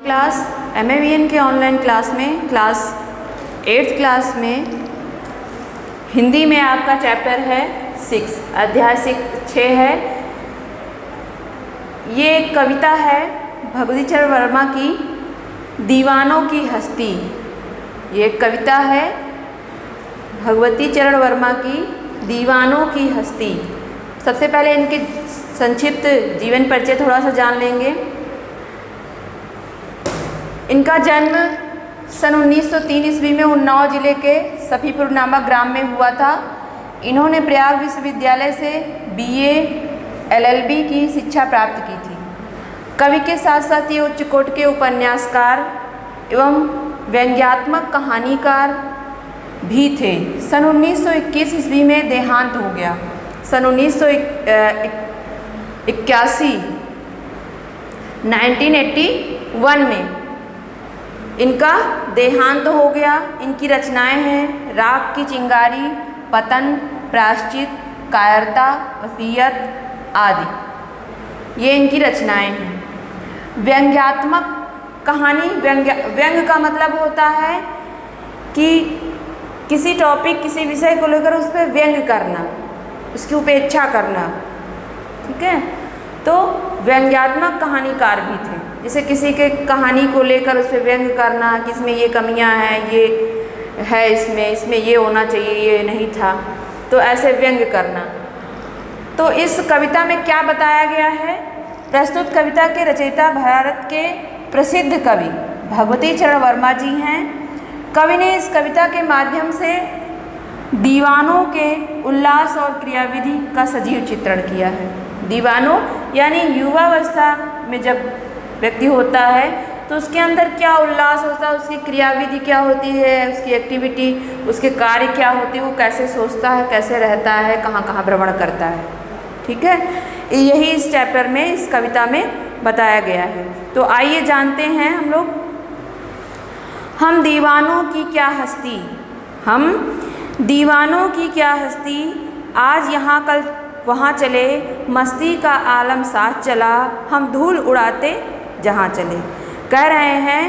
Class MAVN के online class में class 8th class में हिंदी में आपका चैप्टर है 6 अध्याय 6 है। ये एक कविता है भगवती चरण वर्मा की दीवानों की हस्ती। ये एक कविता है भगवती चरण वर्मा की दीवानों की हस्ती। सबसे पहले इनके संक्षिप्त जीवन परिचय थोड़ा सा जान लेंगे। इनका जन्म सन 1903 ईस्वी में उन्नाव जिले के सफीपुर नामक ग्राम में हुआ था। इन्होंने प्रयाग विश्वविद्यालय से BA LLB की शिक्षा प्राप्त की थी। कवि के साथ साथ ये उच्च कोटि के उपन्यासकार एवं व्यंग्यात्मक कहानीकार भी थे। सन 1921 ईस्वी में देहांत हो गया। सन 1981 में इनका देहांत हो गया। इनकी रचनाएं हैं राख की चिंगारी, पतन, प्रायश्चित, कायरता, वसीयत आदि। ये इनकी रचनाएं हैं। व्यंग्यात्मक कहानी, व्यंग का मतलब होता है कि किसी टॉपिक, किसी विषय को लेकर उस पर व्यंग करना, उसकी उपेक्षा करना। ठीक है, तो व्यंग्यात्मक कहानीकार भी थे। जैसे किसी के कहानी को लेकर उस पर व्यंग करना कि इसमें ये कमियां हैं, ये है, इसमें ये होना चाहिए, ये नहीं था, तो ऐसे व्यंग करना। तो इस कविता में क्या बताया गया है? प्रस्तुत कविता के रचयिता भारत के प्रसिद्ध कवि भगवती चरण वर्मा जी हैं। कवि ने इस कविता के माध्यम से दीवानों के उल्लास और क्रियाविधि का सजीव चित्रण किया है। दीवानों यानी युवावस्था में जब व्यक्ति होता है तो उसके अंदर क्या उल्लास होता है, उसकी क्रियाविधि क्या होती है, उसकी एक्टिविटी, उसके कार्य क्या होती है, वो कैसे सोचता है, कैसे रहता है, कहाँ कहाँ भ्रमण करता है। ठीक है, यही इस चैप्टर में, इस कविता में बताया गया है। तो आइए जानते हैं हम लोग। हम दीवानों की क्या हस्ती, हम दीवानों की क्या हस्ती, आज यहाँ कल वहाँ चले, मस्ती का आलम साथ चला, हम धूल उड़ाते जहाँ चले। कह रहे हैं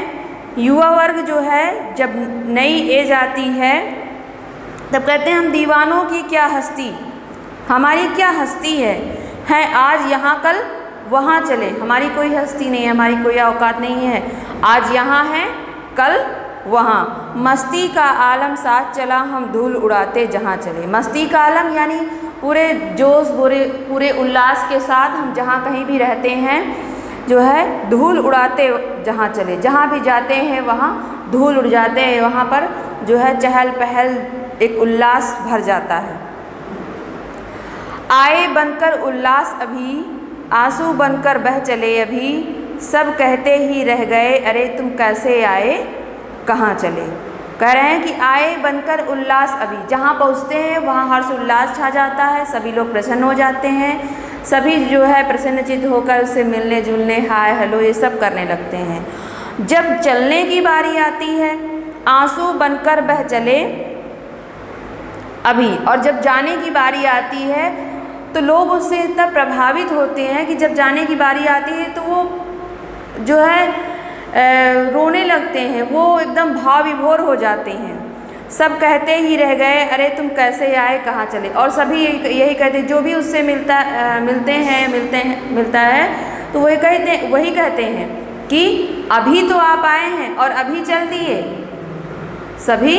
युवा वर्ग जो है जब नई एज आती है तब कहते हैं हम दीवानों की क्या हस्ती, हमारी क्या हस्ती है आज यहाँ कल वहाँ चले। हमारी कोई हस्ती नहीं है, हमारी कोई औकात नहीं है, आज यहाँ है कल वहाँ। मस्ती का आलम साथ चला, हम धूल उड़ाते जहाँ चले। मस्ती का आलम यानी पूरे जोश, पूरे उल्लास के साथ हम जहाँ कहीं भी रहते हैं जो है धूल उड़ाते जहाँ चले। जहाँ भी जाते हैं वहाँ धूल उड़ जाते हैं, वहाँ पर जो है चहल पहल, एक उल्लास भर जाता है। आए बनकर उल्लास अभी, आंसू बनकर बह चले अभी, सब कहते ही रह गए अरे तुम कैसे आए कहाँ चले। कह रहे हैं कि आए बनकर उल्लास अभी, जहाँ पहुँचते हैं वहाँ हर्ष उल्लास छा जाता है, सभी लोग प्रसन्न हो जाते हैं, सभी जो है प्रसन्नचित होकर उससे मिलने जुलने, हाय हेलो ये सब करने लगते हैं। जब चलने की बारी आती है, आंसू बनकर बह चले अभी, और जब जाने की बारी आती है तो लोग उससे इतना प्रभावित होते हैं कि जब जाने की बारी आती है तो वो जो है रोने लगते हैं, वो एकदम भाव विभोर हो जाते हैं। सब कहते ही रह गए अरे तुम कैसे आए कहाँ चले। और सभी यही कहते, जो भी उससे मिलता है तो वही कहते हैं कि अभी तो आप आए हैं और अभी चल दिए। सभी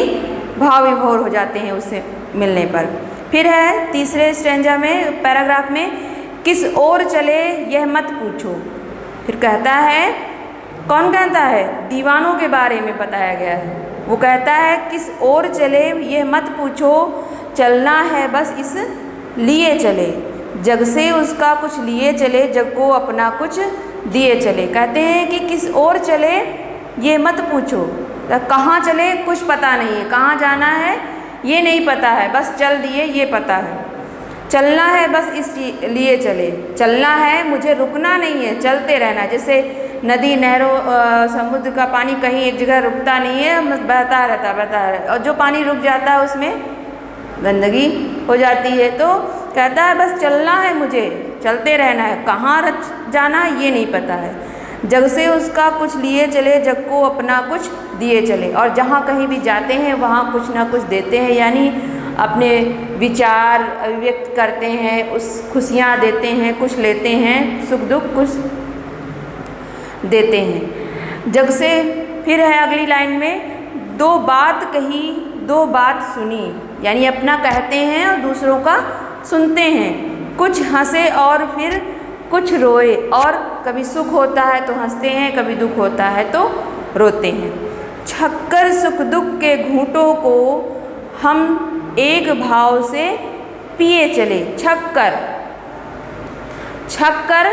भाव विभोर हो जाते हैं उससे मिलने पर। फिर है तीसरे स्टैंजा में, पैराग्राफ में, किस ओर चले यह मत पूछो। फिर कहता है, कौन कहता है? दीवानों के बारे में बताया गया है। वो कहता है किस ओर चले यह मत पूछो, चलना है बस इस लिए चले, जग से उसका कुछ लिए चले, जग को अपना कुछ दिए चले। कहते हैं कि किस ओर चले ये मत पूछो, कहाँ चले कुछ पता नहीं है, कहाँ जाना है ये नहीं पता है, बस चल दिए ये पता है। चलना है बस इस लिए चले, चलना है मुझे रुकना नहीं है, चलते रहना है। जैसे नदी, नहरों, समुद्र का पानी कहीं एक जगह रुकता नहीं है, बहता रहता है, और जो पानी रुक जाता है उसमें गंदगी हो जाती है। तो कहता है बस चलना है मुझे, चलते रहना है, कहाँ जाना है ये नहीं पता है। जग से उसका कुछ लिए चले, जग को अपना कुछ दिए चले। और जहाँ कहीं भी जाते हैं वहाँ कुछ ना कुछ देते हैं, यानी अपने विचार अभिव्यक्त करते हैं, उस खुशियाँ देते हैं, कुछ लेते हैं, सुख दुख कुछ देते हैं। जग से फिर है अगली लाइन में, दो बात कही दो बात सुनी, यानी अपना कहते हैं और दूसरों का सुनते हैं। कुछ हंसे और फिर कुछ रोए, और कभी सुख होता है तो हंसते हैं, कभी दुख होता है तो रोते हैं। छक्कर सुख दुख के घूंटों को हम एक भाव से पिए चले। छक्कर, छक्कर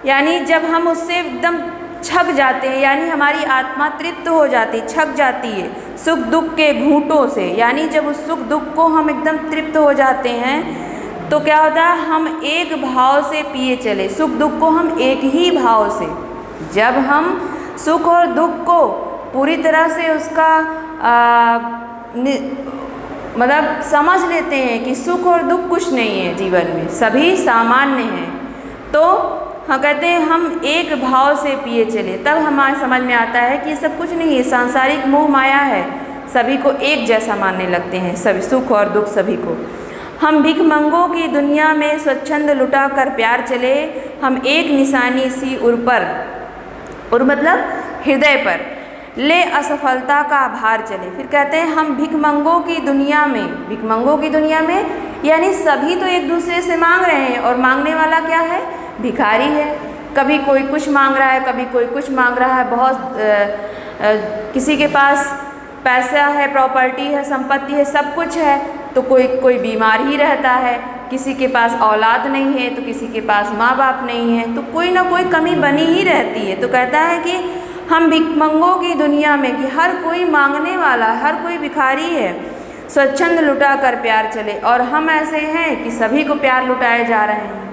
यानी जब हम उससे एकदम छक जाते हैं, यानी हमारी आत्मा तृप्त हो जाती, छक जाती है सुख दुख के घूंटों से, यानी जब उस सुख दुख को हम एकदम तृप्त हो जाते हैं तो क्या होता है, हम एक भाव से पिए चले। सुख दुख को हम एक ही भाव से, जब हम सुख और दुख को पूरी तरह से उसका मतलब समझ लेते हैं कि सुख और दुख कुछ नहीं है जीवन में, सभी सामान्य हैं, तो हाँ कहते हैं हम एक भाव से पिए चले। तब हमारे समझ में आता है कि ये सब कुछ नहीं है, सांसारिक मोह माया है, सभी को एक जैसा मानने लगते हैं, सभी सुख और दुख सभी को। हम भिखमंगों की दुनिया में स्वच्छंद लुटा कर प्यार चले, हम एक निशानी सी उर पर, उर मतलब हृदय पर, ले असफलता का भार चले। फिर कहते हैं हम भिखमंगों की दुनिया में, भिखमंगों की दुनिया में यानी सभी तो एक दूसरे से मांग रहे हैं, और मांगने वाला क्या है, भिखारी है। कभी कोई कुछ मांग रहा है, कभी कोई कुछ मांग रहा है, बहुत किसी के पास पैसा है, प्रॉपर्टी है, संपत्ति है, सब कुछ है, तो कोई बीमार ही रहता है, किसी के पास औलाद नहीं है, तो किसी के पास माँ बाप नहीं है, तो कोई ना कोई कमी बनी ही रहती है। तो कहता है कि हम भिखमंगों की दुनिया में, कि हर कोई मांगने वाला, हर कोई भिखारी है, स्वच्छंद लुटा कर प्यार चले। और हम ऐसे हैं कि सभी को प्यार लुटाए जा रहे हैं,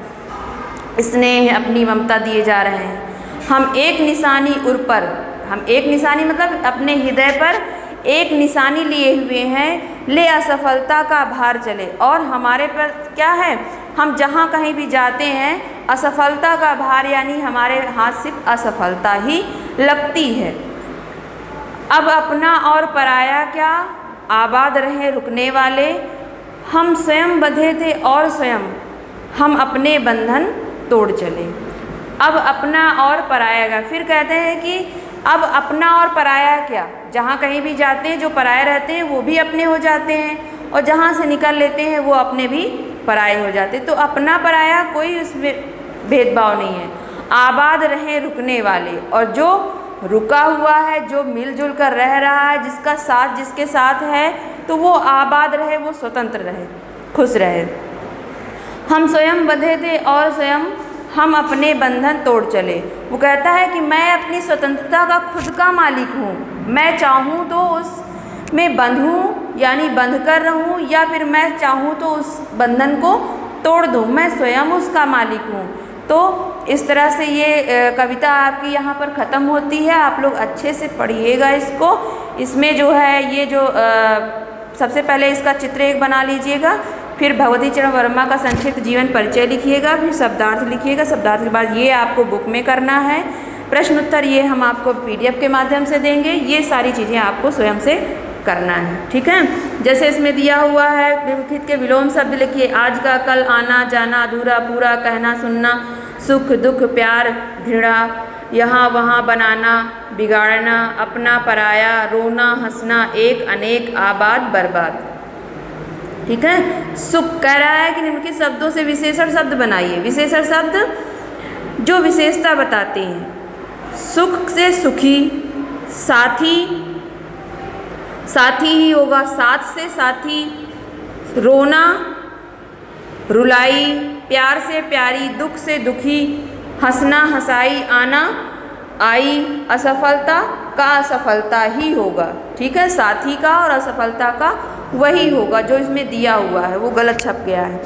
स्नेह अपनी ममता दिए जा रहे हैं। हम एक निशानी उर पर, हम एक निशानी मतलब अपने हृदय पर एक निशानी लिए हुए हैं, ले असफलता का भार चले। और हमारे पर क्या है, हम जहाँ कहीं भी जाते हैं असफलता का भार, यानी हमारे हाथ सिर्फ असफलता ही लगती है। अब अपना और पराया क्या, आबाद रहे रुकने वाले, हम स्वयं बंधे थे और स्वयं हम अपने बंधन तोड़ चले। अब अपना और पराया क्या, फिर कहते हैं कि अब अपना और पराया क्या, जहाँ कहीं भी जाते हैं जो पराये रहते हैं वो भी अपने हो जाते हैं, और जहाँ से निकल लेते हैं वो अपने भी पराये हो जाते हैं। तो अपना पराया कोई उसमें भेदभाव नहीं है। आबाद रहे रुकने वाले, और जो रुका हुआ है, जो मिलजुल कर रह रहा है, जिसका साथ जिसके साथ है, तो वो आबाद रहे, वो स्वतंत्र रहे, खुश रहे। हम स्वयं बंधे थे और स्वयं हम अपने बंधन तोड़ चले। वो कहता है कि मैं अपनी स्वतंत्रता का खुद का मालिक हूँ, मैं चाहूँ तो उसमें बंधूँ यानी बंध कर रहूँ, या फिर मैं चाहूँ तो उस बंधन को तोड़ दूँ, मैं स्वयं उसका मालिक हूँ। तो इस तरह से ये कविता आपकी यहाँ पर ख़त्म होती है। आप लोग अच्छे से पढ़िएगा इसको। इसमें जो है ये जो सबसे पहले इसका चित्र एक बना लीजिएगा, फिर भगवती चरण वर्मा का संक्षिप्त जीवन परिचय लिखिएगा, फिर शब्दार्थ लिखिएगा। शब्दार्थ के बाद ये आपको बुक में करना है, प्रश्न उत्तर ये हम आपको PDF के माध्यम से देंगे। ये सारी चीज़ें आपको स्वयं से करना है, ठीक है। जैसे इसमें दिया हुआ है, विमुखित के विलोम शब्द लिखिए, आज का कल, आना जाना, अधूरा पूरा, कहना सुनना, सुख दुख प्यार घृणा, यहाँ वहाँ, बनाना बिगाड़ना, अपना पराया, रोना हंसना, एक अनेक, आबाद बर्बाद, ठीक है। सुख कह रहा है कि निम्नलिखित शब्दों से विशेषण शब्द बनाइए। विशेषण शब्द जो विशेषता बताते हैं, सुख से सुखी, साथी, साथी ही होगा, साथ से साथी, रोना रुलाई, प्यार से प्यारी, दुख से दुखी, हंसना हंसाई, आना आई, असफलता का असफलता ही होगा, ठीक है। साथी का और असफलता का वही होगा जो इसमें दिया हुआ है, वो गलत छप गया है,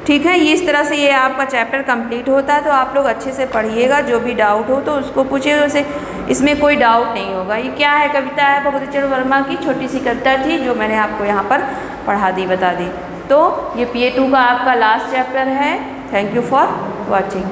ठीक है। ये इस तरह से ये आपका चैप्टर कंप्लीट होता है। तो आप लोग अच्छे से पढ़िएगा, जो भी डाउट हो तो उसको पूछिएगा, उसे इसमें कोई डाउट नहीं होगा। ये क्या है, कविता है भगवती चरण वर्मा की, छोटी सी कविता थी जो मैंने आपको यहाँ पर पढ़ा दी, बता दी। तो ये PA2 का आपका लास्ट चैप्टर है। Thank you for watching.